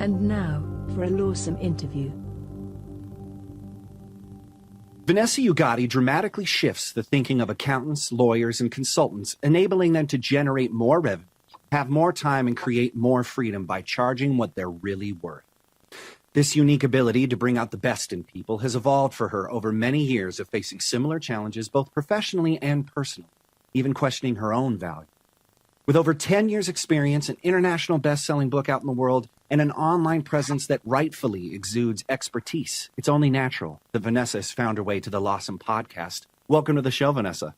And now, for a Lawsome interview. Vanessa Ugatti dramatically shifts the thinking of accountants, lawyers, and consultants, enabling them to generate more revenue, have more time, and create more freedom by charging what they're really worth. This unique ability to bring out the best in people has evolved for her over many years of facing similar challenges, both professionally and personally, even questioning her own value. With over 10 years' experience, an international best-selling book out in the world, and an online presence that rightfully exudes expertise, it's only natural that Vanessa has found her way to the Lawsome podcast. Welcome to the show, Vanessa.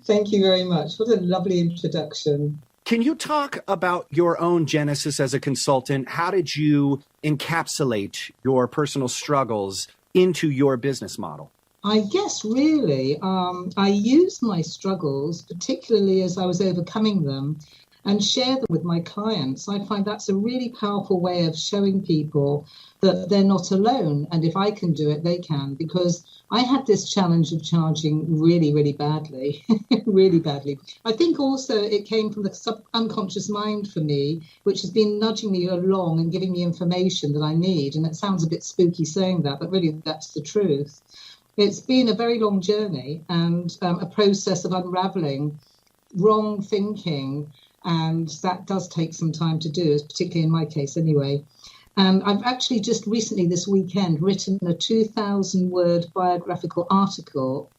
Thank you very much. What a lovely introduction. Can you talk about your own genesis as a consultant? How did you encapsulate your personal struggles into your business model? I guess really I used my struggles, particularly as I was overcoming them, and share them with my clients. I find that's a really powerful way of showing people that they're not alone. And if I can do it, they can, because I had this challenge of charging really, really badly, really badly. I think also it came from the unconscious mind for me, which has been nudging me along and giving me information that I need. And it sounds a bit spooky saying that, but really that's the truth. It's been a very long journey and a process of unraveling wrong thinking. And that does take some time to do, particularly in my case anyway. And I've actually just recently this weekend written a 2,000-word biographical article,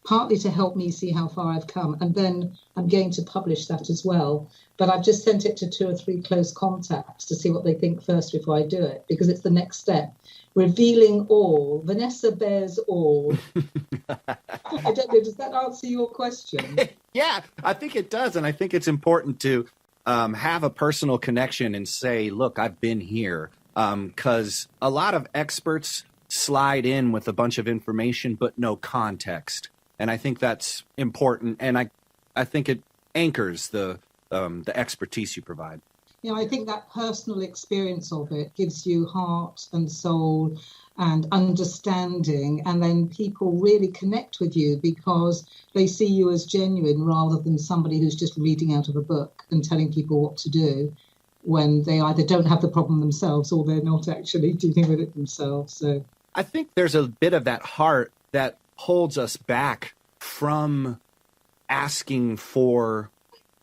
partly to help me see how far I've come. And then I'm going to publish that as well. But I've just sent it to 2 or 3 close contacts to see what they think first before I do it, because it's the next step. Revealing all. Vanessa bears all. I don't know, does that answer your question? Yeah, I think it does. And I think it's important to have a personal connection and say, look, I've been here. Because a lot of experts slide in with a bunch of information, but no context. And I think that's important. And I think it anchors the expertise you provide. You know, I think that personal experience of it gives you heart and soul and understanding, and then people really connect with you because they see you as genuine rather than somebody who's just reading out of a book and telling people what to do when they either don't have the problem themselves or they're not actually dealing with it themselves. So I think there's a bit of that heart that holds us back from asking for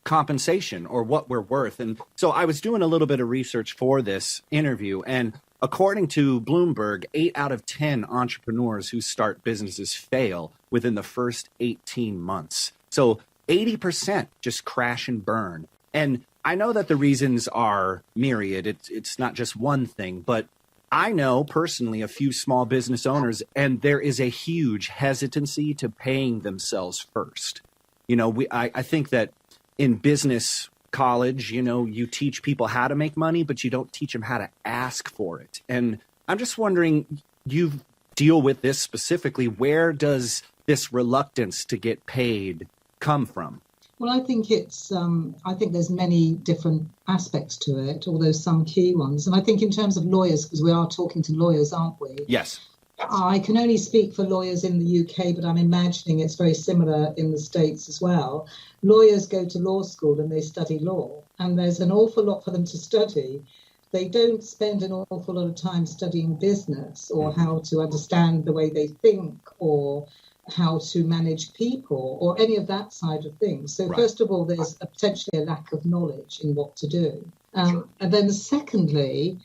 compensation or what we're worth. And so I was doing a little bit of research for this interview, and according to Bloomberg, 8 out of 10 entrepreneurs who start businesses fail within the first 18 months. So 80% just crash and burn. And I know that the reasons are myriad. It's not just one thing, but I know personally a few small business owners, and there is a huge hesitancy to paying themselves first. You know, I think that in business college, you know, you teach people how to make money, but you don't teach them how to ask for it. And I'm just wondering, you deal with this specifically. Where does this reluctance to get paid come from? Well, I think I think there's many different aspects to it, although some key ones. And I think in terms of lawyers, because we are talking to lawyers, aren't we? Yes. I can only speak for lawyers in the UK, but I'm imagining it's very similar in the States as well. Lawyers go to law school and they study law, and there's an awful lot for them to study. They don't spend an awful lot of time studying business or how to understand the way they think or how to manage people or any of that side of things. So First of all, there's potentially a lack of knowledge in what to do. And then secondly,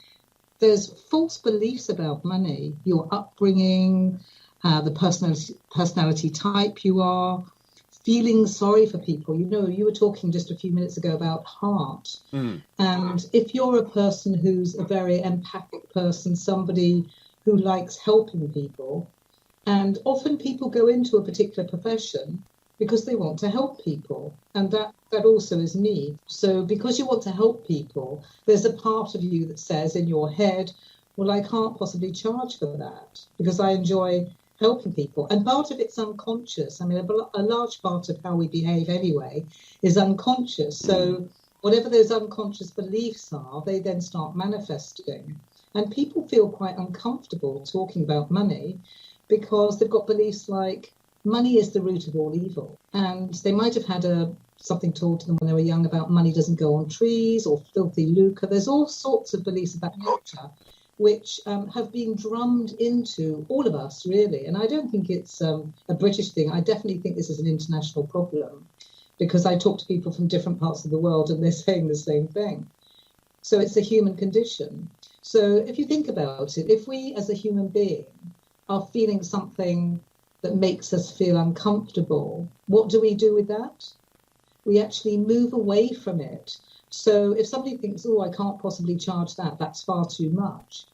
there's false beliefs about money, your upbringing, the personality type you are, feeling sorry for people. You know, you were talking just a few minutes ago about heart. And if you're a person who's a very empathic person, somebody who likes helping people, and often people go into a particular profession because they want to help people. And that also is me. So because you want to help people, there's a part of you that says in your head, well, I can't possibly charge for that because I enjoy helping people. And part of it's unconscious. I mean, a large part of how we behave anyway is unconscious. So whatever those unconscious beliefs are, they then start manifesting. And people feel quite uncomfortable talking about money because they've got beliefs like, money is the root of all evil. And they might have had something told to them when they were young about money doesn't go on trees or filthy lucre. There's all sorts of beliefs of that nature which have been drummed into all of us, really. And I don't think it's a British thing. I definitely think this is an international problem, because I talk to people from different parts of the world and they're saying the same thing. So it's a human condition. So if you think about it, if we as a human being are feeling something that makes us feel uncomfortable, what do we do with that? We actually move away from it. So if somebody thinks, oh, I can't possibly charge that, that's far too much,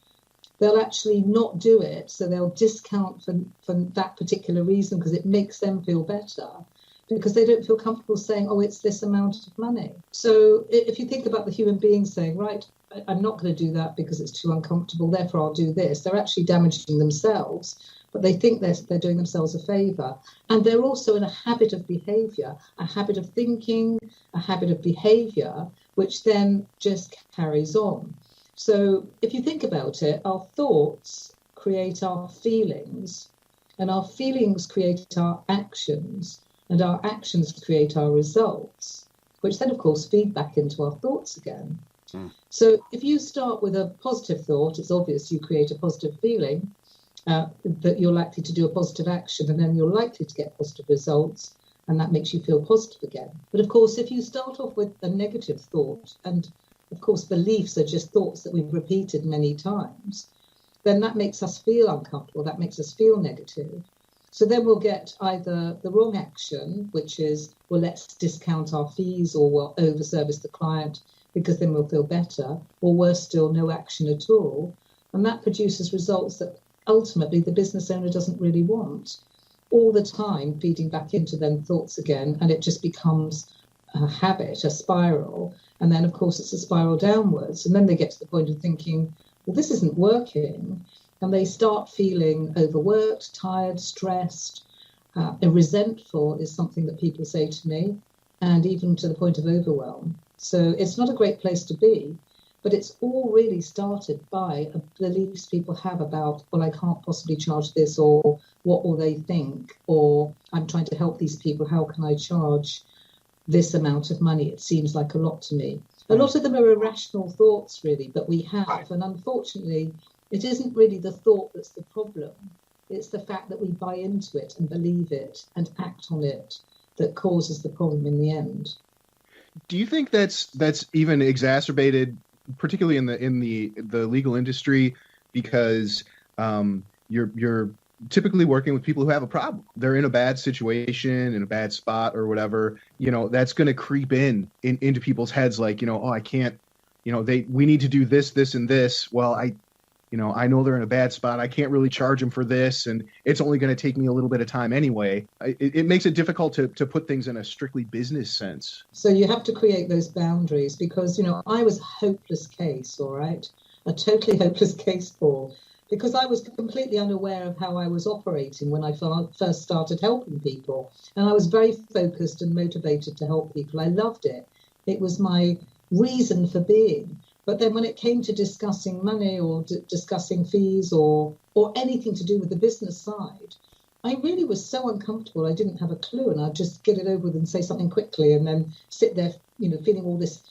they'll actually not do it. So they'll discount for that particular reason because it makes them feel better, because they don't feel comfortable saying, oh, it's this amount of money. So if you think about the human being saying, right, I'm not going to do that because it's too uncomfortable, therefore I'll do this, they're actually damaging themselves, but they think they're doing themselves a favour. And they're also in a habit of behaviour, a habit of thinking, a habit of behaviour, which then just carries on. So if you think about it, our thoughts create our feelings, and our feelings create our actions, and our actions create our results, which then, of course, feed back into our thoughts again. So if you start with a positive thought, it's obvious you create a positive feeling, that you're likely to do a positive action, and then you're likely to get positive results, and that makes you feel positive again. But of course, if you start off with a negative thought, and of course beliefs are just thoughts that we've repeated many times, then that makes us feel uncomfortable, that makes us feel negative. So then we'll get either the wrong action, which is, well, let's discount our fees, or we'll over-service the client because then we'll feel better, or worse still, no action at all. And that produces results that ultimately the business owner doesn't really want, all the time feeding back into them thoughts again, and it just becomes a habit, a spiral. And then, of course, it's a spiral downwards. And then they get to the point of thinking, well, this isn't working. And they start feeling overworked, tired, stressed, resentful is something that people say to me, and even to the point of overwhelm. So it's not a great place to be, but it's all really started by beliefs people have about, well, I can't possibly charge this, or what will they think, or I'm trying to help these people, how can I charge this amount of money? It seems like a lot to me. A lot of them are irrational thoughts, really, but we have, and unfortunately, it isn't really the thought that's the problem. It's the fact that we buy into it and believe it and act on it that causes the problem in the end. Do you think that's even exacerbated, particularly in the legal industry, because you're typically working with people who have a problem? They're in a bad situation, in a bad spot, or whatever. That's going to creep into people's heads, like, oh, I can't. We need to do this, this, and this. Well, I know they're in a bad spot. I can't really charge them for this, and it's only going to take me a little bit of time anyway. It makes it difficult to put things in a strictly business sense. So you have to create those boundaries, because, I was a hopeless case, all right? A totally hopeless case, Paul, because I was completely unaware of how I was operating when I first started helping people. And I was very focused and motivated to help people. I loved it. It was my reason for being. But then when it came to discussing money, or discussing fees, or anything to do with the business side, I really was so uncomfortable. I didn't have a clue, and I'd just get it over with and say something quickly, and then sit there, feeling all this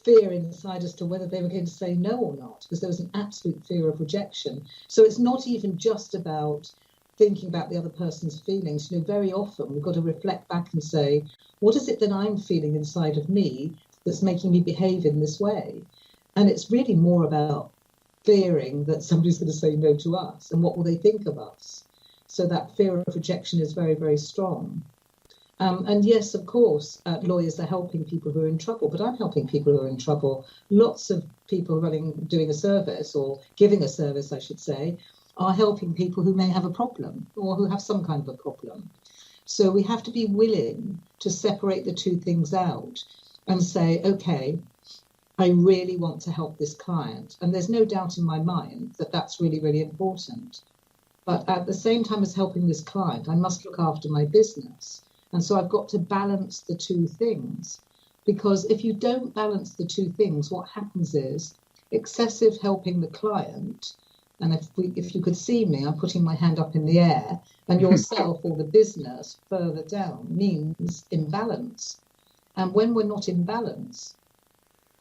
fear inside as to whether they were going to say no or not, because there was an absolute fear of rejection. So it's not even just about thinking about the other person's feelings. Very often we've got to reflect back and say, what is it that I'm feeling inside of me that's making me behave in this way? And it's really more about fearing that somebody's going to say no to us, and what will they think of us? So that fear of rejection is very, very strong. And yes, of course, lawyers are helping people who are in trouble, but I'm helping people who are in trouble. Lots of people doing a service, or giving a service, I should say, are helping people who may have a problem, or who have some kind of a problem. So we have to be willing to separate the two things out and say, okay, I really want to help this client. And there's no doubt in my mind that that's really, really important. But at the same time as helping this client, I must look after my business. And so I've got to balance the two things. Because if you don't balance the two things, what happens is excessive helping the client And if you could see me, I'm putting my hand up in the air, and yourself or the business further down means imbalance. And when we're not in balance,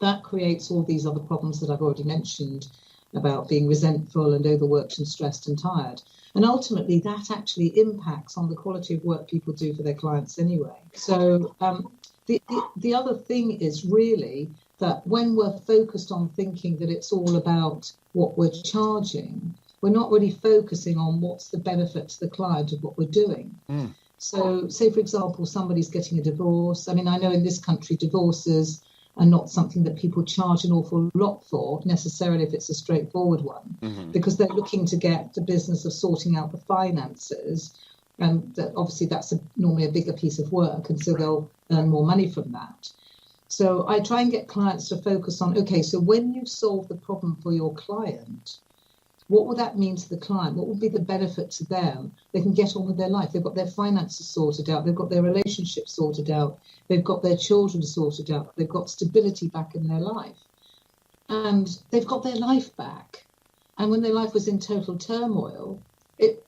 that creates all these other problems that I've already mentioned about being resentful and overworked and stressed and tired. And ultimately, that actually impacts on the quality of work people do for their clients anyway. So the other thing is really that when we're focused on thinking that it's all about what we're charging, we're not really focusing on what's the benefit to the client of what we're doing. So say, for example, somebody's getting a divorce. I mean, I know in this country, divorces are not something that people charge an awful lot for necessarily if it's a straightforward one, because they're looking to get the business of sorting out the finances. And obviously that's normally a bigger piece of work, and so they'll earn more money from that. So I try and get clients to focus on, okay, so when you solve the problem for your client, what will that mean to the client? What will be the benefit to them? They can get on with their life. They've got their finances sorted out. They've got their relationships sorted out. They've got their children sorted out. They've got stability back in their life. And they've got their life back. And when their life was in total turmoil,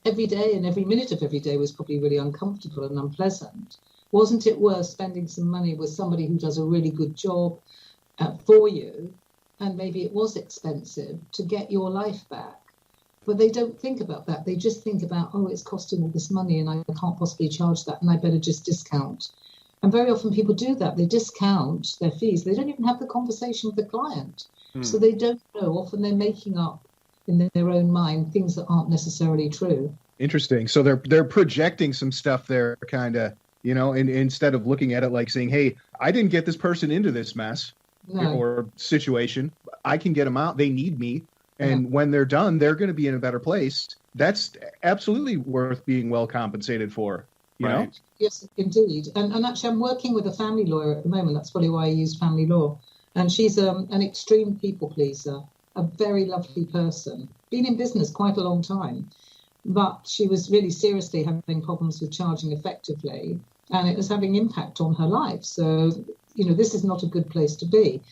every day and every minute of every day was probably really uncomfortable and unpleasant. Wasn't it worth spending some money with somebody who does a really good job for you? And maybe it was expensive to get your life back. But they don't think about that. They just think about, oh, it's costing all this money and I can't possibly charge that and I better just discount. And very often people do that. They discount their fees. They don't even have the conversation with the client. So they don't know. Often they're making up in their own mind things that aren't necessarily true. Interesting. So they're projecting some stuff there, kind of, you know, and instead of looking at it like saying, hey, I didn't get this person into this mess or situation. I can get them out. They need me. And when they're done, they're going to be in a better place. That's absolutely worth being well compensated for, you know? Yes, indeed. And actually, I'm working with a family lawyer at the moment. That's probably why I use family law. And she's an extreme people pleaser, a very lovely person, been in business quite a long time. But she was really seriously having problems with charging effectively, and it was having impact on her life. So, you know, this is not a good place to be.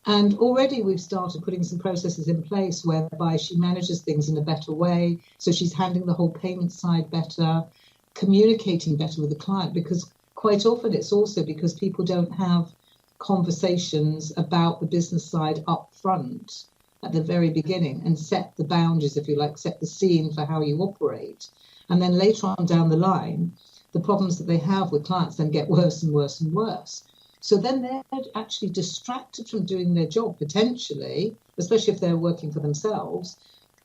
And already we've started putting some processes in place whereby she manages things in a better way. So she's handling the whole payment side better, communicating better with the client, because quite often it's also because people don't have conversations about the business side up front at the very beginning and set the boundaries, if you like, set the scene for how you operate. And then later on down the line, the problems that they have with clients then get worse and worse and worse. So then they're actually distracted from doing their job, potentially, especially if they're working for themselves,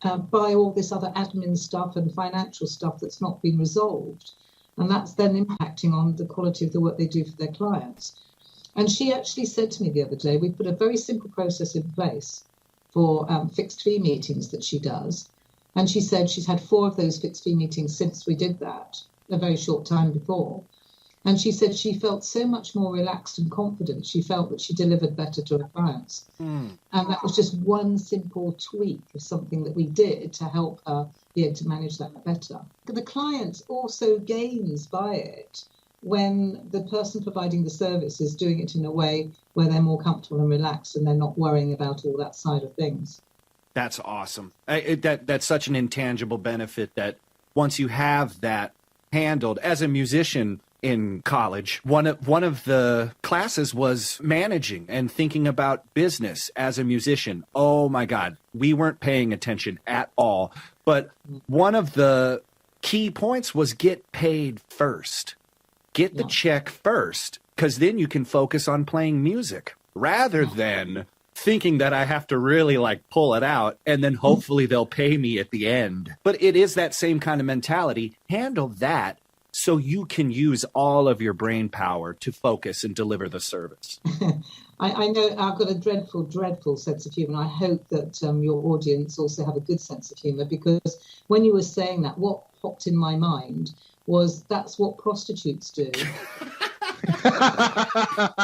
by all this other admin stuff and financial stuff that's not been resolved. And that's then impacting on the quality of the work they do for their clients. And she actually said to me the other day, we put a very simple process in place for fixed fee meetings that she does. And she said she's had 4 of those fixed fee meetings since we did that, a very short time before. And she said she felt so much more relaxed and confident. She felt that she delivered better to her clients. And that was just one simple tweak of something that we did to help her be able to manage that better. But the client also gains by it when the person providing the service is doing it in a way where they're more comfortable and relaxed and they're not worrying about all that side of things. That's awesome. That's such an intangible benefit that once you have that handled, as a musician in college, one of the classes was managing and thinking about business as a musician. Oh my God, we weren't paying attention at all. But one of the key points was get paid first. Get the check first, because then you can focus on playing music rather than thinking that I have to really like pull it out and then hopefully they'll pay me at the end. But it is that same kind of mentality. Handle that so you can use all of your brain power to focus and deliver the service. I know I've got a dreadful, dreadful sense of humour. I hope that your audience also have a good sense of humour, because when you were saying that, what popped in my mind was that's what prostitutes do.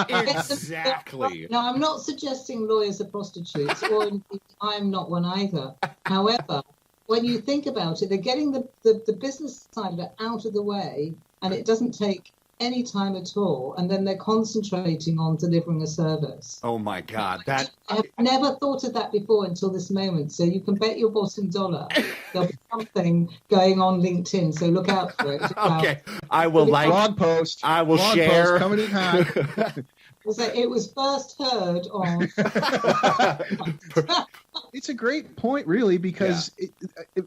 Exactly. Now, I'm not suggesting lawyers are prostitutes, or indeed I'm not one either. However, when you think about it, they're getting the business side of it out of the way, and it doesn't take any time at all, and then they're concentrating on delivering a service. Oh my God, I've never thought of that before until this moment. So you can bet your bottom dollar there'll be something going on LinkedIn. So look out for it. Okay, I will blog post. I will blog share. Post coming in hot. It was first heard on. It's a great point, really, because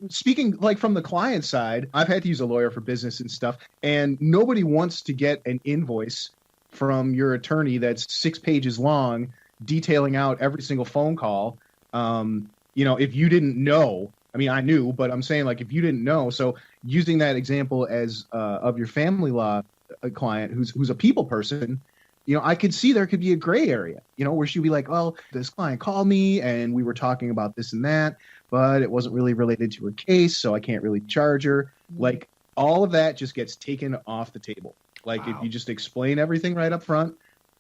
speaking like from the client side, I've had to use a lawyer for business and stuff, and nobody wants to get an invoice from your attorney that's 6 pages long, detailing out every single phone call. If you didn't know, I mean, I knew, but I'm saying like if you didn't know. So using that example as of your family law client who's a people person. I could see there could be a gray area, where she'd be like, well, this client called me and we were talking about this and that, but it wasn't really related to her case, so I can't really charge her. Like all of that just gets taken off the table. Like if you just explain everything right up front,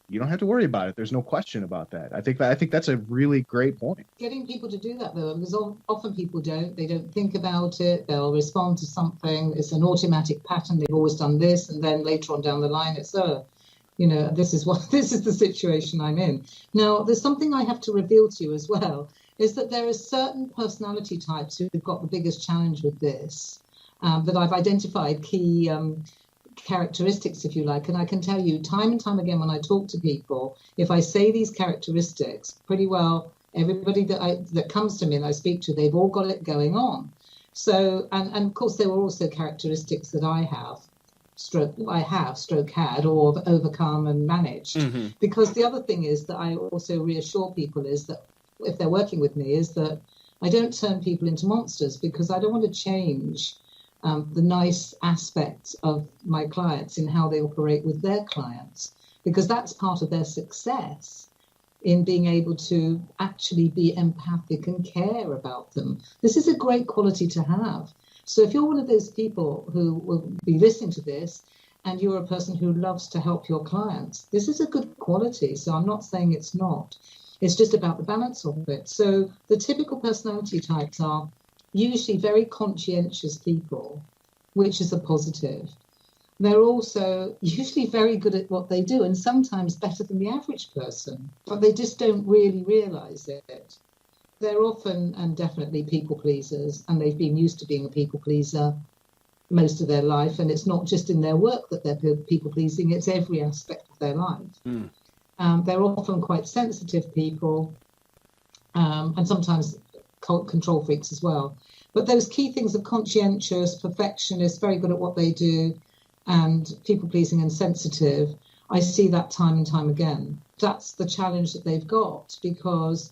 you don't have to worry about it. There's no question about that. I think that's a really great point. Getting people to do that, though, because often people don't. They don't think about it. They'll respond to something. It's an automatic pattern. They've always done this, and then later on down the line, it's this is the situation I'm in. Now, there's something I have to reveal to you as well, is that there are certain personality types who've got the biggest challenge with this, that I've identified key characteristics, if you like. And I can tell you time and time again when I talk to people, if I say these characteristics, pretty well everybody that comes to me and I speak to, they've all got it going on. So, and of course, there were also characteristics that I have, stroke had, or overcome and managed. Mm-hmm. Because the other thing is that I also reassure people is that if they're working with me is that I don't turn people into monsters, because I don't want to change the nice aspects of my clients in how they operate with their clients, because that's part of their success in being able to actually be empathic and care about them. This is a great quality to have. So if you're one of those people who will be listening to this and you're a person who loves to help your clients, this is a good quality. So I'm not saying it's not. It's just about the balance of it. So the typical personality types are usually very conscientious people, which is a positive. They're also usually very good at what they do and sometimes better than the average person, but they just don't really realize it. They're often and definitely people pleasers, and they've been used to being a people pleaser most of their life. And it's not just in their work that they're people pleasing, it's every aspect of their life. They're often quite sensitive people, and sometimes control freaks as well. But those key things of conscientious, perfectionist, very good at what they do, and people pleasing and sensitive, I see that time and time again. That's the challenge that they've got, because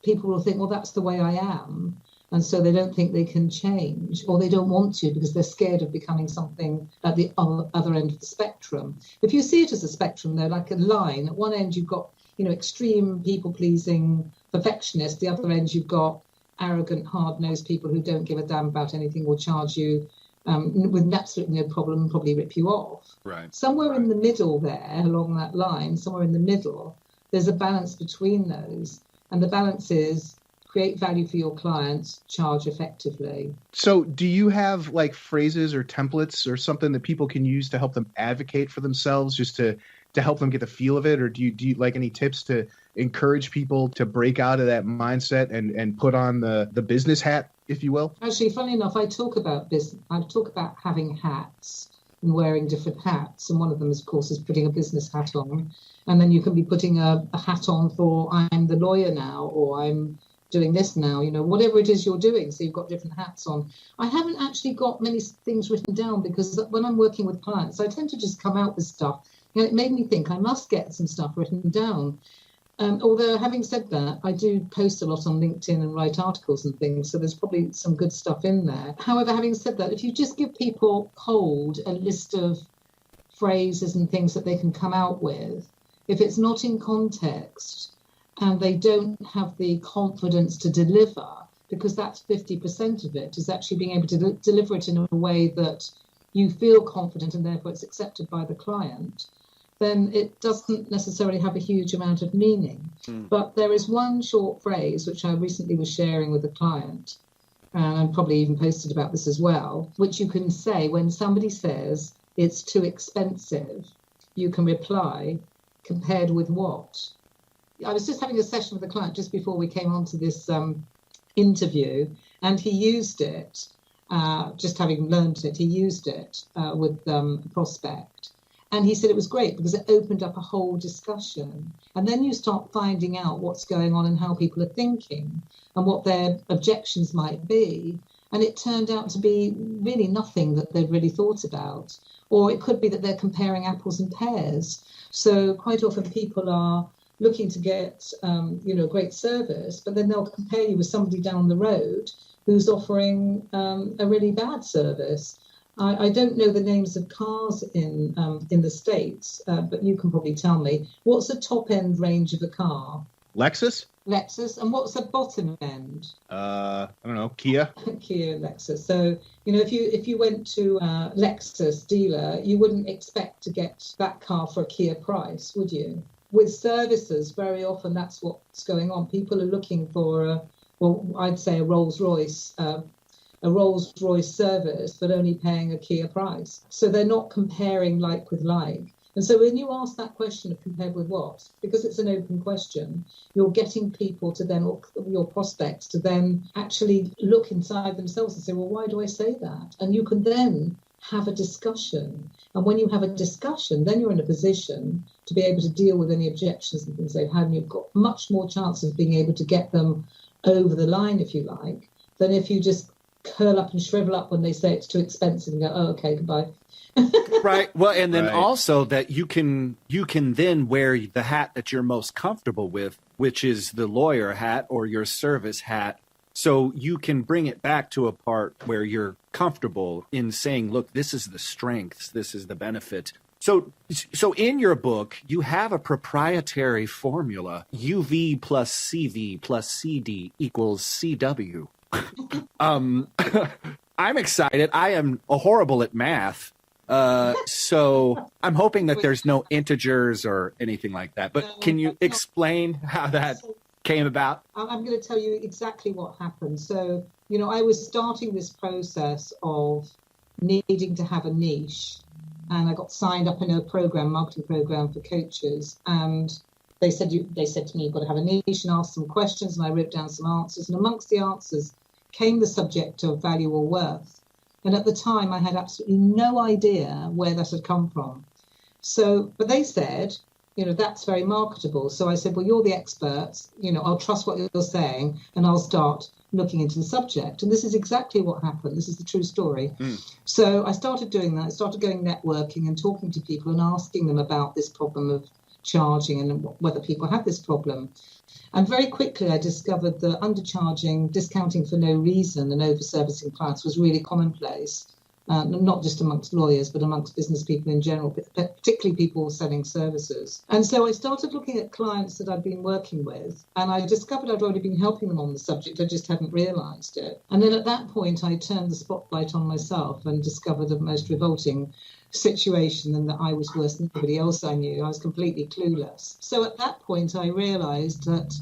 people will think, well, that's the way I am. And so they don't think they can change, or they don't want to because they're scared of becoming something at the other end of the spectrum. If you see it as a spectrum, though, like a line, at one end you've got, extreme people-pleasing perfectionists. The other end you've got arrogant, hard-nosed people who don't give a damn about anything, will charge you with absolutely no problem and probably rip you off. Right. Somewhere in the middle there, along that line, somewhere in the middle, there's a balance between those. And the balance is create value for your clients, charge effectively. So do you have like phrases or templates or something that people can use to help them advocate for themselves, just to help them get the feel of it? Or do you like any tips to encourage people to break out of that mindset and put on the business hat, if you will? Actually, funny enough, I talk about business. I talk about having hats and wearing different hats. And one of them, of course, is putting a business hat on. And then you can be putting a hat on for I'm the lawyer now, or I'm doing this now, whatever it is you're doing. So you've got different hats on. I haven't actually got many things written down, because when I'm working with clients, I tend to just come out with stuff. It made me think I must get some stuff written down. Although having said that, I do post a lot on LinkedIn and write articles and things, so there's probably some good stuff in there. However, having said that, if you just give people cold a list of phrases and things that they can come out with, if it's not in context and they don't have the confidence to deliver, because that's 50% of it, is actually being able to deliver it in a way that you feel confident and therefore it's accepted by the client, then it doesn't necessarily have a huge amount of meaning. But there is one short phrase, which I recently was sharing with a client, and probably even posted about this as well, which you can say when somebody says it's too expensive. you can reply compared with what. I was just having a session with a client just before we came on to this interview, and he used it, just having learned it, he used it with a prospect. And he said it was great because it opened up a whole discussion. And then you start finding out what's going on and how people are thinking and what their objections might be. And it turned out to be really nothing that they'd really thought about. Or it could be that they're comparing apples and pears. So quite often people are looking to get, great service, but then they'll compare you with somebody down the road who's offering a really bad service. I don't know the names of cars in the States, but you can probably tell me. What's the top end range of a car? Lexus. And what's the bottom end? I don't know, Kia. Kia, Lexus. So, if you went to a Lexus dealer, you wouldn't expect to get that car for a Kia price, would you? With services, very often that's what's going on. People are looking for I'd say a Rolls-Royce service, but only paying a Kia price. So they're not comparing like with like. And so when you ask that question of compared with what, because it's an open question, you're getting people to then, or your prospects to then actually look inside themselves and say, well, why do I say that? And you can then have a discussion. And when you have a discussion, then you're in a position to be able to deal with any objections and things they've had. And you've got much more chance of being able to get them over the line, if you like, than if you just curl up and shrivel up when they say it's too expensive and go, oh, okay, goodbye. Right. Well, and then also that you can then wear the hat that you're most comfortable with, which is the lawyer hat or your service hat. So you can bring it back to a part where you're comfortable in saying, look, this is the strengths, this is the benefit. So in your book, you have a proprietary formula, UV plus CV plus CD equals CW. I'm excited. I am horrible at math. So I'm hoping that there's no integers or anything like that. But can you explain how that came about? I'm going to tell you exactly what happened. So, I was starting this process of needing to have a niche. And I got signed up in a marketing program for coaches. And they said to me, you've got to have a niche, and ask some questions. And I wrote down some answers. And amongst the answers came the subject of value or worth. And at the time, I had absolutely no idea where that had come from. So, but they said, that's very marketable. So I said, well, you're the experts. I'll trust what you're saying, and I'll start looking into the subject. And this is exactly what happened. This is the true story. So I started doing that. I started going networking and talking to people and asking them about this problem of charging and whether people have this problem. And very quickly, I discovered that undercharging, discounting for no reason, and over-servicing clients was really commonplace, not just amongst lawyers, but amongst business people in general, particularly people selling services. And so I started looking at clients that I'd been working with, and I discovered I'd already been helping them on the subject. I just hadn't realised it. And then at that point, I turned the spotlight on myself and discovered the most revolting situation, and that I was worse than anybody else I knew. I was completely clueless. So at that point, I realised that,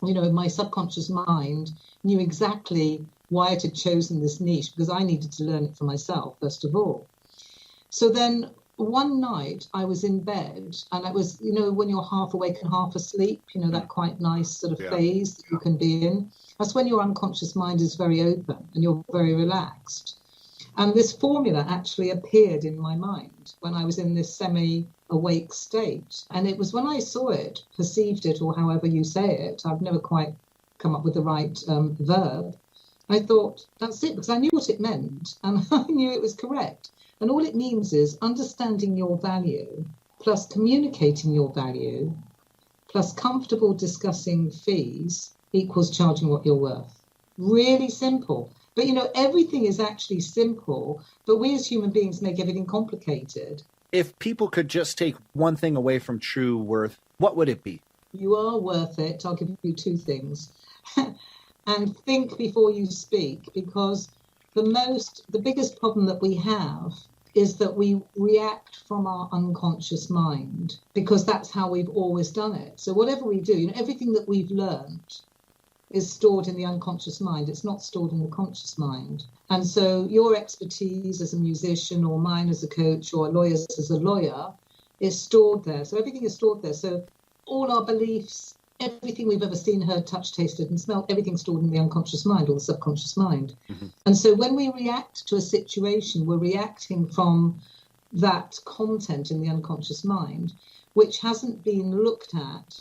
my subconscious mind knew exactly why it had chosen this niche, because I needed to learn it for myself, first of all. So then one night I was in bed, and it was, when you're half awake and half asleep, that quite nice sort of phase that you can be in. That's when your unconscious mind is very open and you're very relaxed. And this formula actually appeared in my mind when I was in this semi-awake state. And it was when I saw it, perceived it, or however you say it, I've never quite come up with the right verb. I thought, that's it, because I knew what it meant and I knew it was correct. And all it means is understanding your value, plus communicating your value, plus comfortable discussing fees equals charging what you're worth. Really simple. But, everything is actually simple, but we as human beings make everything complicated. If people could just take one thing away from true worth, what would it be? You are worth it. I'll give you two things. And think before you speak, because the biggest problem that we have is that we react from our unconscious mind, because that's how we've always done it. So whatever we do, everything that we've learned is stored in the unconscious mind. It's not stored in the conscious mind. And so your expertise as a musician, or mine as a coach, or lawyers as a lawyer, is stored there. So everything is stored there. So all our beliefs, everything we've ever seen, heard, touched, tasted, and smelled, everything's stored in the unconscious mind or the subconscious mind. Mm-hmm. And so when we react to a situation, we're reacting from that content in the unconscious mind, which hasn't been looked at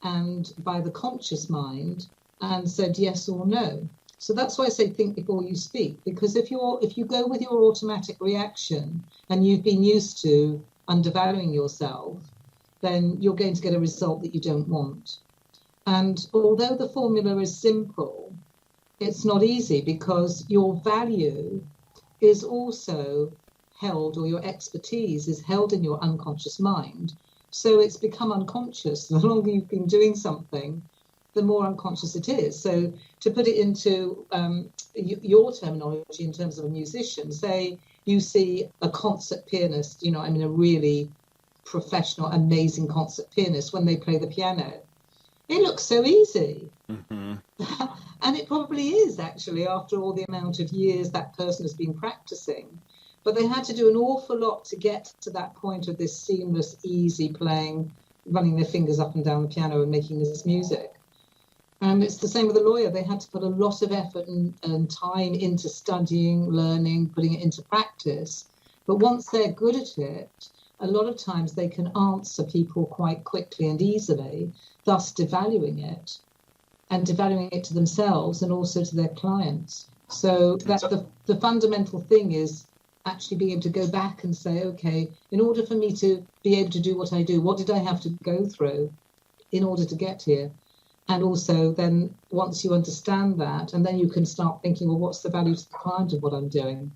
and by the conscious mind and said yes or no. So that's why I say think before you speak, because if you go with your automatic reaction and you've been used to undervaluing yourself, then you're going to get a result that you don't want. And although the formula is simple, it's not easy, because your value is also held, or your expertise is held in your unconscious mind. So it's become unconscious. The longer you've been doing something, the more unconscious it is. So to put it into your terminology in terms of a musician, say you see a concert pianist, a really professional, amazing concert pianist, when they play the piano, it looks so easy. Mm-hmm. And it probably is, actually, after all the amount of years that person has been practicing. But they had to do an awful lot to get to that point of this seamless, easy playing, running their fingers up and down the piano and making this music. And it's the same with a lawyer. They had to put a lot of effort and time into studying, learning, putting it into practice. But once they're good at it, a lot of times they can answer people quite quickly and easily, thus devaluing it, and devaluing it to themselves and also to their clients. So that's the fundamental thing, is actually being able to go back and say, okay, in order for me to be able to do what I do, what did I have to go through in order to get here? And also then once you understand that, and then you can start thinking, well, what's the value to the client of what I'm doing?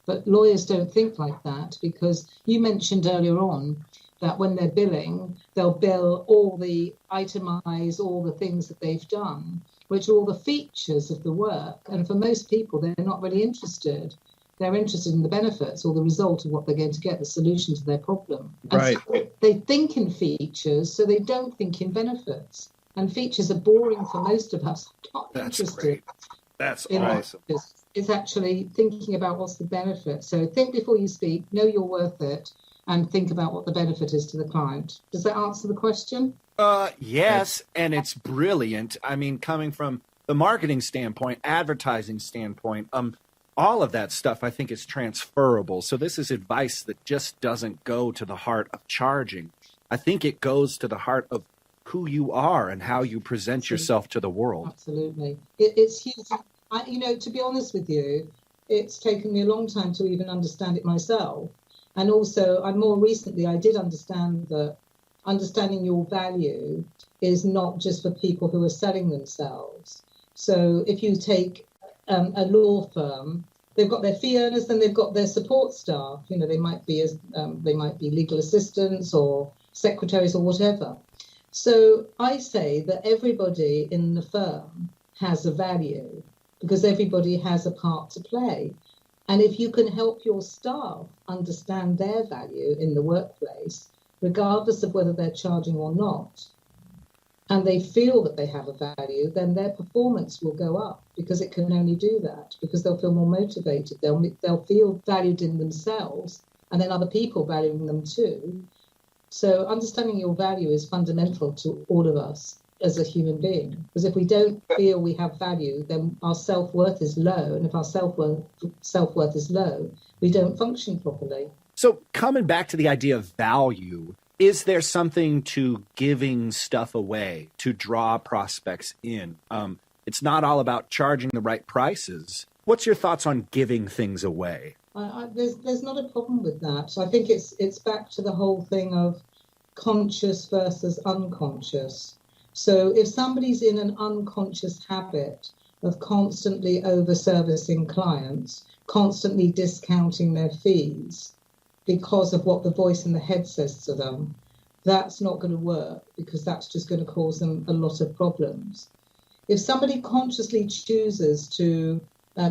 But lawyers don't think like that, because you mentioned earlier on that when they're billing, they'll bill all the itemize, all the things that they've done, which are all the features of the work. And for most people, they're not really interested. They're interested in the benefits or the result of what they're going to get, the solution to their problem. Right. And so they think in features, so they don't think in benefits. And features are boring for most of us. Not That's interested. great. That's awesome. It's actually thinking about what's the benefit. So think before you speak, know you're worth it, and think about what the benefit is to the client. Does that answer the question? Yes, and it's brilliant. I mean, coming from the marketing standpoint, advertising standpoint, all of that stuff I think is transferable. So this is advice that just doesn't go to the heart of charging. I think it goes to the heart of who you are and how you present yourself to the world. Absolutely. It's huge. To be honest with you, it's taken me a long time to even understand it myself. And also, more recently, I did understand that understanding your value is not just for people who are selling themselves. So if you take a law firm, they've got their fee earners, then they've got their support staff. They might be legal assistants or secretaries or whatever. So I say that everybody in the firm has a value, because everybody has a part to play. And if you can help your staff understand their value in the workplace, regardless of whether they're charging or not, and they feel that they have a value, then their performance will go up, because it can only do that, because they'll feel more motivated. They'll feel valued in themselves, and then other people valuing them too. So understanding your value is fundamental to all of us as a human being, because if we don't feel we have value, then our self-worth is low. And if our self-worth is low, we don't function properly. So coming back to the idea of value, is there something to giving stuff away to draw prospects in? It's not all about charging the right prices. What's your thoughts on giving things away? There's not a problem with that. So I think it's back to the whole thing of conscious versus unconscious. So if somebody's in an unconscious habit of constantly over-servicing clients, constantly discounting their fees because of what the voice in the head says to them, that's not going to work, because that's just going to cause them a lot of problems. If somebody consciously chooses to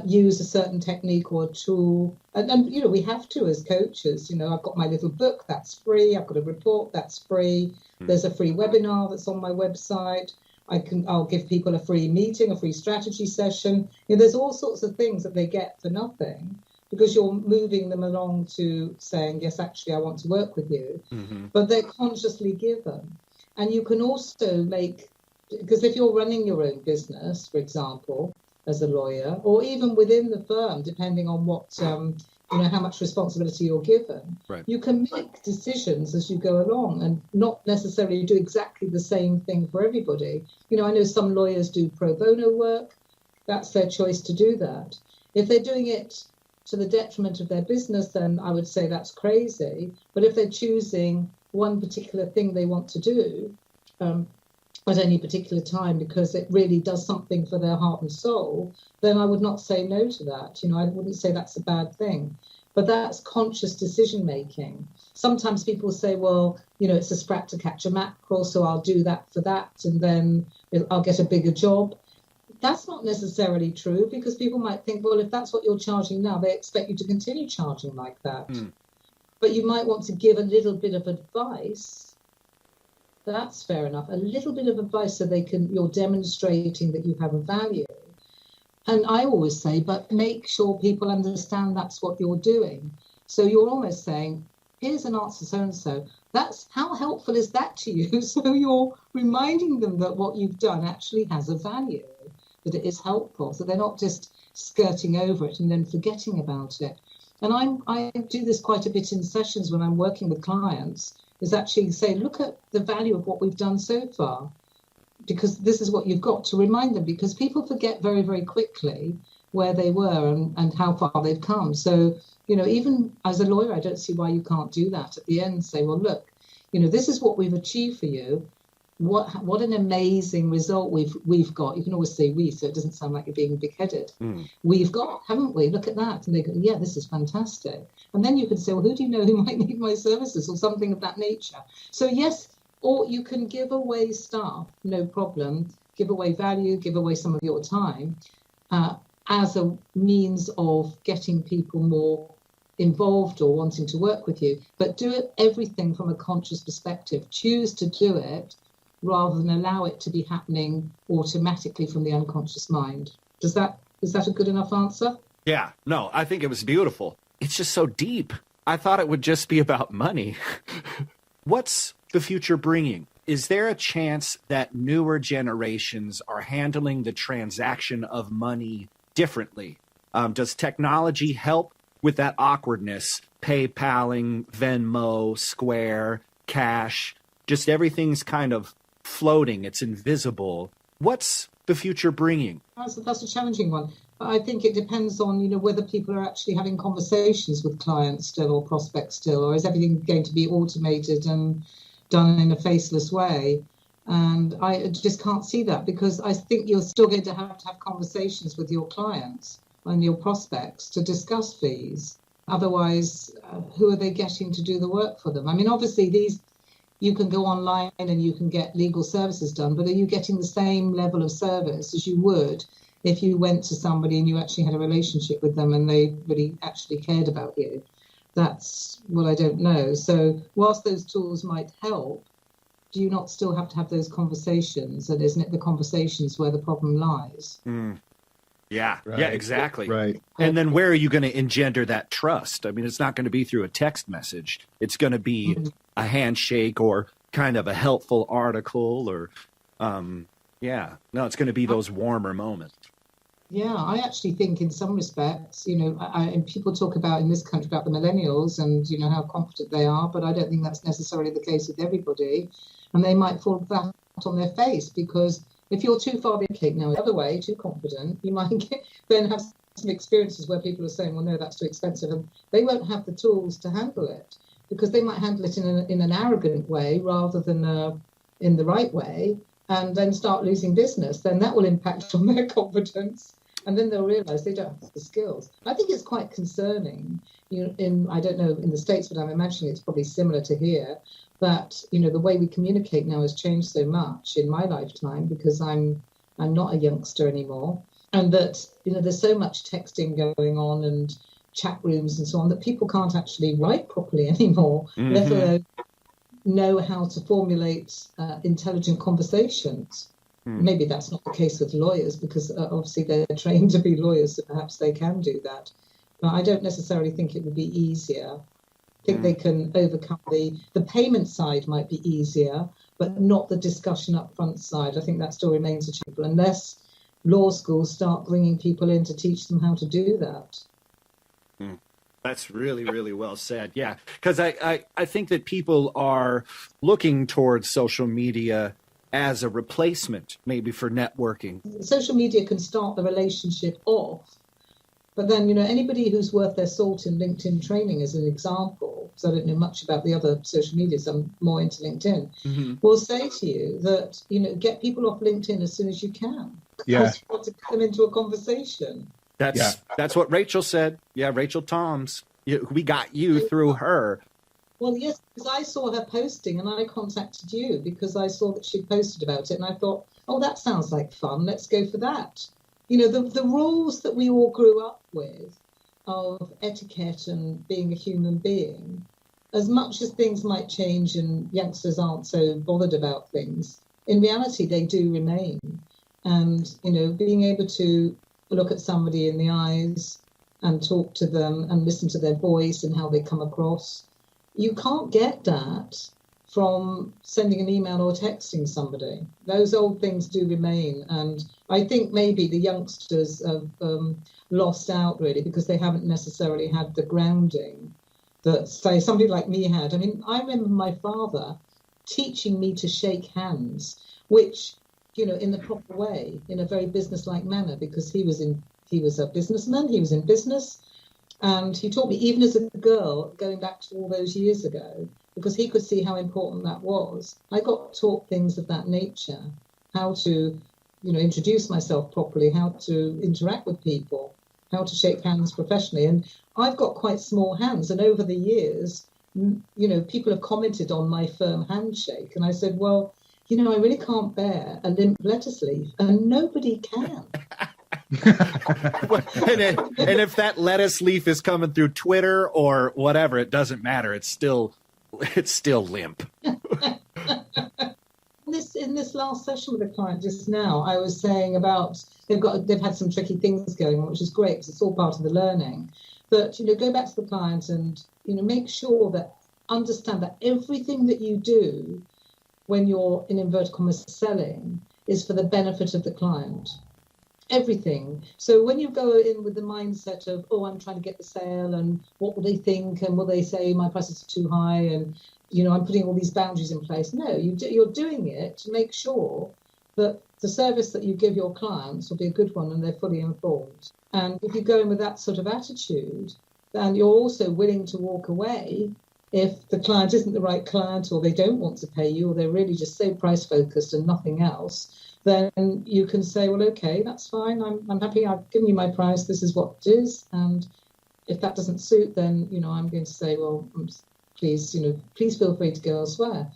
use a certain technique or a tool, and we have to as coaches. I've got my little book that's free. I've got a report that's free. There's a free webinar that's on my website. I'll give people a free meeting, a free strategy session. There's all sorts of things that they get for nothing. because you're moving them along to saying, yes, actually, I want to work with you. But they're consciously given. And you can also because if you're running your own business, for example, as a lawyer, or even within the firm, depending on what, how much responsibility you're given, right, you can make decisions as you go along and not necessarily do exactly the same thing for everybody. I know some lawyers do pro bono work. That's their choice to do that. If they're doing it to the detriment of their business, then I would say that's crazy. But if they're choosing one particular thing they want to do at any particular time because it really does something for their heart and soul, then I would not say no to that. I wouldn't say that's a bad thing. But that's conscious decision making. Sometimes people say, well, it's a sprat to catch a mackerel, so I'll do that for that, and then I'll get a bigger job. That's not necessarily true, because people might think, well, if that's what you're charging now, they expect you to continue charging like that. But you might want to give a little bit of advice. That's fair enough. A little bit of advice so you're demonstrating that you have a value. And I always say, but make sure people understand that's what you're doing. So you're almost saying, here's an answer so-and-so. That's how helpful is that to you? So you're reminding them that what you've done actually has a value, that it is helpful. So they're not just skirting over it and then forgetting about it. And I do this quite a bit in sessions when I'm working with clients, is actually say, look at the value of what we've done so far, because this is what you've got to remind them, because people forget very, very quickly where they were and how far they've come. So, even as a lawyer, I don't see why you can't do that at the end. Say, well, look, this is what we've achieved for you. What an amazing result we've got. You can always say we, so it doesn't sound like you're being big-headed. We've got, haven't we? Look at that. And they go, yeah, this is fantastic. And then you can say, well, who do you know who might need my services or something of that nature? So yes, or you can give away stuff, no problem. Give away value, give away some of your time as a means of getting people more involved or wanting to work with you. But do it everything from a conscious perspective. Choose to do it rather than allow it to be happening automatically from the unconscious mind. Is that a good enough answer? Yeah, no, I think it was beautiful. It's just so deep. I thought it would just be about money. What's the future bringing? Is there a chance that newer generations are handling the transaction of money differently? Does technology help with that awkwardness? PayPaling, Venmo, Square, Cash, just everything's kind of floating. It's invisible. What's the future bringing? That's a challenging one. I think it depends on, whether people are actually having conversations with clients still or prospects still, or is everything going to be automated and done in a faceless way? And I just can't see that, because I think you're still going to have conversations with your clients and your prospects to discuss fees. Otherwise, who are they getting to do the work for them? I mean, obviously, you can go online and you can get legal services done, but are you getting the same level of service as you would if you went to somebody and you actually had a relationship with them and they really actually cared about you? That's what I don't know. So whilst those tools might help, do you not still have to have those conversations? And isn't it the conversations where the problem lies? Yeah, right. Yeah, exactly. Right. And then where are you going to engender that trust? I mean, it's not going to be through a text message. It's going to be a handshake or kind of a helpful article or, it's going to be those warmer moments. Yeah, I actually think in some respects, and people talk about in this country about the millennials and, how confident they are, but I don't think that's necessarily the case with everybody. And they might fall flat on their face, because if you're too far the other way, too confident, you might then have some experiences where people are saying, well, no, that's too expensive. And they won't have the tools to handle it, because they might handle it in an arrogant way rather than in the right way, and then start losing business. Then that will impact on their confidence. And then they'll realise they don't have the skills. I think it's quite concerning. I don't know in the States, but I'm imagining it's probably similar to here. But the way we communicate now has changed so much in my lifetime, because I'm not a youngster anymore, and that there's so much texting going on and chat rooms and so on that people can't actually write properly anymore, let alone know how to formulate intelligent conversations. Maybe that's not the case with lawyers, because obviously they're trained to be lawyers, so perhaps they can do that. But I don't necessarily think it would be easier. I think they can overcome the payment side might be easier, but not the discussion up front side. I think that still remains a challenge unless law schools start bringing people in to teach them how to do that. That's really, really well said. Yeah, because I think that people are looking towards social media as a replacement, maybe, for networking. Social media can start the relationship off, but then, anybody who's worth their salt in LinkedIn training, as an example, because I don't know much about the other social medias, I'm more into LinkedIn, will say to you that, get people off LinkedIn as soon as you can. Yeah. Because you want to get them into a conversation. That's what Rachel said. Yeah, Rachel Toms. We got you through her. Well, yes, because I saw her posting and I contacted you because I saw that she posted about it and I thought, oh, that sounds like fun. Let's go for that. The rules that we all grew up with of etiquette and being a human being, as much as things might change and youngsters aren't so bothered about things, in reality, they do remain. And, being able to look at somebody in the eyes and talk to them and listen to their voice and how they come across, you can't get that from sending an email or texting somebody. Those old things do remain. And I think maybe the youngsters have lost out, really, because they haven't necessarily had the grounding that, say, somebody like me had. I mean, I remember my father teaching me to shake hands, which, in the proper way, in a very business-like manner, because he was a businessman, he was in business. And he taught me, even as a girl, going back to all those years ago, because he could see how important that was. I got taught things of that nature, how to, introduce myself properly, how to interact with people, how to shake hands professionally. And I've got quite small hands. And over the years, people have commented on my firm handshake. And I said, well, I really can't bear a limp lettuce leaf. And nobody can. and if that lettuce leaf is coming through Twitter or whatever, it doesn't matter. It's still limp. In this last session with a client just now, I was saying about they've had some tricky things going on, which is great because it's all part of the learning. But go back to the client and make sure that understand that everything that you do when you're in inverted commas selling is for the benefit of the client. Everything. So when you go in with the mindset of, oh, I'm trying to get the sale and what will they think and will they say my prices are too high and, I'm putting all these boundaries in place. No, you're doing it to make sure that the service that you give your clients will be a good one and they're fully informed. And if you go in with that sort of attitude, then you're also willing to walk away if the client isn't the right client or they don't want to pay you or they're really just so price focused and nothing else. Then you can say, well, okay, that's fine. I'm happy. I've given you my price. This is what it is. And if that doesn't suit, then, I'm going to say, well, please feel free to go elsewhere.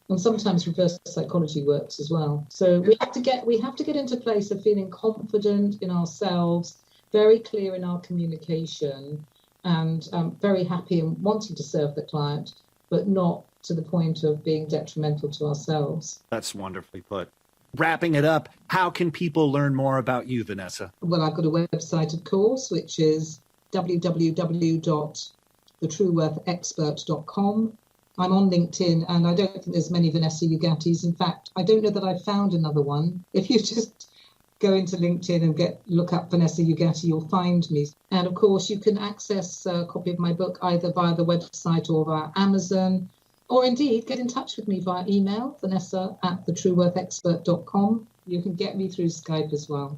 And sometimes reverse psychology works as well. So we have to get into a place of feeling confident in ourselves, very clear in our communication, and very happy and wanting to serve the client, but not to the point of being detrimental to ourselves. That's wonderfully put. Wrapping it up, how can people learn more about you, Vanessa? Well, I've got a website, of course, which is www.thetrueworthexpert.com. I'm on LinkedIn, and I don't think there's many Vanessa Ugatis. In fact, I don't know that I've found another one. If you just go into LinkedIn and look up Vanessa Ugati, you'll find me. And, of course, you can access a copy of my book either via the website or via Amazon. Or indeed, get in touch with me via email, vanessa@thetrueworthexpert.com. You can get me through Skype as well.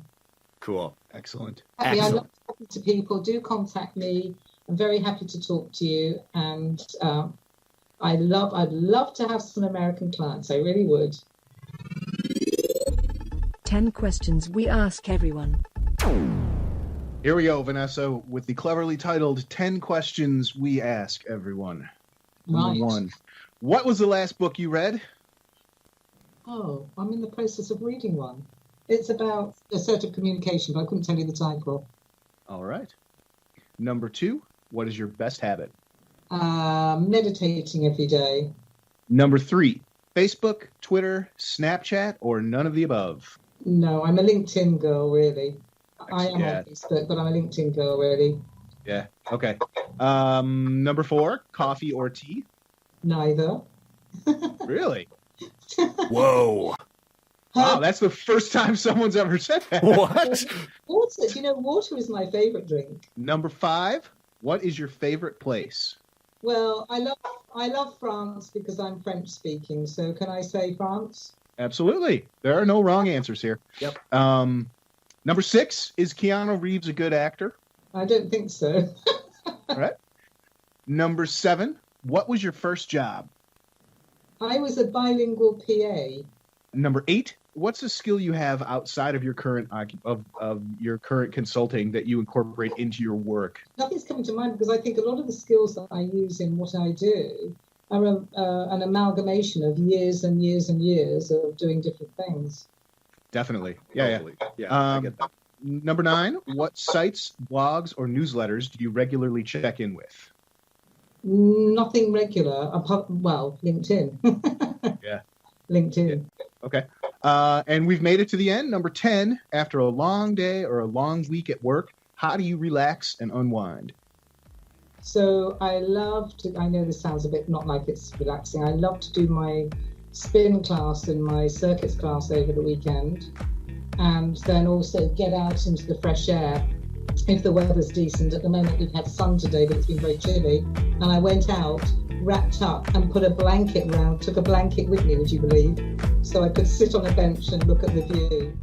Cool. Excellent. I love talking to people. Do contact me. I'm very happy to talk to you. And I'd love to have some American clients. I really would. 10 questions we ask everyone. Here we go, Vanessa, with the cleverly titled 10 questions we ask everyone. Right. Number 1. What was the last book you read? Oh, I'm in the process of reading one. It's about assertive communication, but I couldn't tell you the title. All right. Number 2, what is your best habit? Meditating every day. Number 3, Facebook, Twitter, Snapchat, or none of the above? No, I'm a LinkedIn girl, really. I am Yeah. on Facebook, but I'm a LinkedIn girl, really. Yeah. Okay. Number 4, coffee or tea? Neither. Really? Whoa. Wow, that's the first time someone's ever said that. What? Water. Do you know, water is my favorite drink. Number 5, what is your favorite place? Well, I love France because I'm French speaking. So can I say France? Absolutely. There are no wrong answers here. Yep. Number 6, is Keanu Reeves a good actor? I don't think so. All right. Number 7, what was your first job? I was a bilingual PA. Number 8, what's a skill you have outside of your current of your current consulting that you incorporate into your work? Nothing's coming to mind because I think a lot of the skills that I use in what I do are an amalgamation of years and years and years of doing different things. Definitely. Yeah, Totally. Yeah, I get that. Number 9, what sites, blogs, or newsletters do you regularly check in with? Nothing regular, well, LinkedIn. Yeah. LinkedIn. Yeah. Okay. And we've made it to the end. Number 10, after a long day or a long week at work, how do you relax and unwind? So I know this sounds a bit not like it's relaxing. I love to do my spin class and my circuits class over the weekend, and then also get out into the fresh air if the weather's decent. At the moment we've had sun today, but it's been very chilly, and I went out, wrapped up, and put a blanket round, took a blanket with me, would you believe, so I could sit on a bench and look at the view.